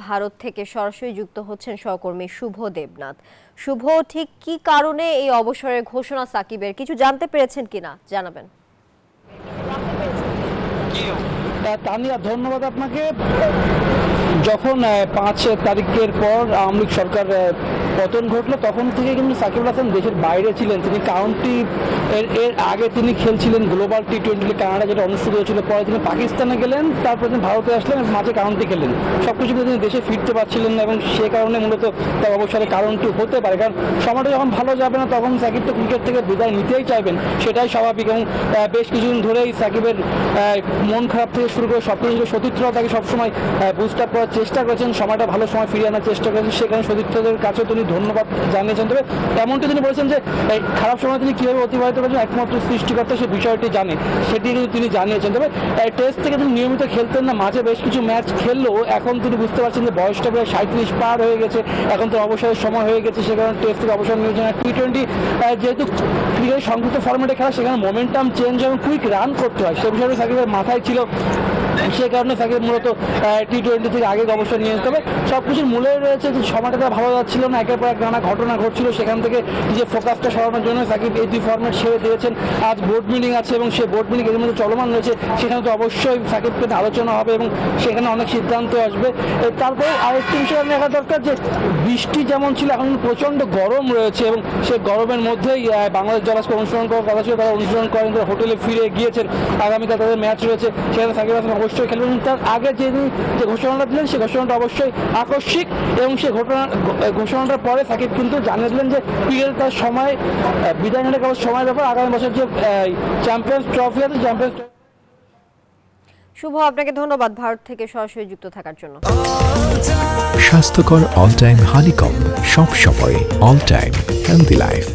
ভারত থেকে সরাসরি যুক্ত হচ্ছেন সহকর্মী শুভ দেবনাথ। শুভ, ঠিক কি কারণে এই অবসরের ঘোষণা সাকিবের, কিছু জানতে পেরেছেন কিনা জানাবেন। তানিয়া, ধন্যবাদ আপনাকে। যখন 5 তারিখের পর আওয়ামী লীগ সরকার পতন ঘটলো তখন থেকে কিন্তু সাকিবুল হাসান দেশের বাইরে ছিলেন। তিনি কাউন্টি এর আগে তিনি খেলছিলেন গ্লোবাল টি20 কানাডা, যেটা অনুষ্ঠিত হয়েছিল। পরে তিনি পাকিস্তানে গেলেন, তারপরে তিনি ভারতে আসলেন, মাঝে কাউন্টি খেলেন। সবকিছু কিন্তু তিনি দেশে ফিরতে পারছিলেন না এবং সে কারণে মূলত তার অবসরের কারণটি হতে পারে। কারণ সময়টা যখন ভালো যাবে না তখন সাকিব তো ক্রিকেট থেকে বিদায় নিতেই চাইবেন, সেটাই স্বাভাবিক। এবং বেশ কিছুদিন ধরেই সাকিবের মন খারাপ থেকে শুরু করে সব কিছু সতীর্থরা তাকে সবসময় বুস্ট আপ করার চেষ্টা করেছেন, সময়টা ভালো সময় ফিরিয়ে আনার চেষ্টা করেছেন। সেখানে সতীর্থদের কাছেও তিনি ধন্যবাদ জানিয়েছেন। তবে এমনটি তিনি বলেছেন যে এই খারাপ সময় তিনি কীভাবে অতিবাহিত করেছেন একমাত্র সৃষ্টিকর্তা সে বিষয়টি জানে, সেটি কিন্তু তিনি জানিয়েছেন। তবে টেস্ট থেকে তিনি নিয়মিত খেলতেন না, মাঝে বেশ কিছু ম্যাচ খেললেও এখন তিনি বুঝতে পারছেন যে বয়সটা প্রায় 37 পার হয়ে গেছে, এখন তো অবসরের সময় হয়ে গেছে। সে কারণে টেস্ট থেকে অবসর নিয়েছেন। টি20 যেহেতু ক্রিকেটের সংযুক্ত ফরম্যাটে খেলা, সেখানে মোমেন্টাম চেঞ্জ এবং কুইক রান করতে হয়, সে বিষয়টা সাকিবের মাথায় ছিল। সে কারণে সাকিব মূলত টি20 থেকে আগে অবসর নিয়ে যেতে হবে। সব কিছুর মূলে রয়েছে যে সময়টা তার ভালো যাচ্ছিল না, একের পর এক নানা ঘটনা ঘটছিল, সেখান থেকে নিজের ফোকাসটা সরানোর জন্য সাকিব এই 2 ফরম্যাট ছেড়ে দিয়েছেন। আজ বোর্ড মিটিং আছে এবং সেই বোর্ড মিটিং এর মধ্যে চলমান রয়েছে, সেখানে তো অবশ্যই সাকিবকে আলোচনা হবে এবং সেখানে অনেক সিদ্ধান্ত আসবে। তারপরে আরেকটি বিষয় দেখা দরকার যে বৃষ্টি যেমন ছিল, এখন প্রচণ্ড গরম রয়েছে এবং সেই গরমের মধ্যেই বাংলাদেশ দল আজকে অনুশীলন করার কথা ছিল, তারা অনুশীলন করেন, তারা হোটেলে ফিরে গিয়েছেন। আগামীকাল তাদের ম্যাচ রয়েছে, সেখানে সাকিব হাসান অবশ্যই খেলবেন। তার আগে যে ঘোষণাটা দিলেন সেই ঘোষণাটা অবশ্যই আকস্মিক এবং সেই ঘোষণাটার পরে সাকিব কিন্তু জানিয়ে দিলেন যে পিএল তার সময় বিদায় নিলে কেবল সময়ের ব্যাপার। আগামী বছর যে চ্যাম্পিয়ন্স ট্রফি আছে, চ্যাম্পিয়ন্স শুভ, আপনাকে ধন্যবাদ ভারত থেকে সরাসরি যুক্ত থাকার জন্য। স্বাস্থ্যকর অল টাইম হানিকম, সব সময় অল টাইম হেলদি লাইফ।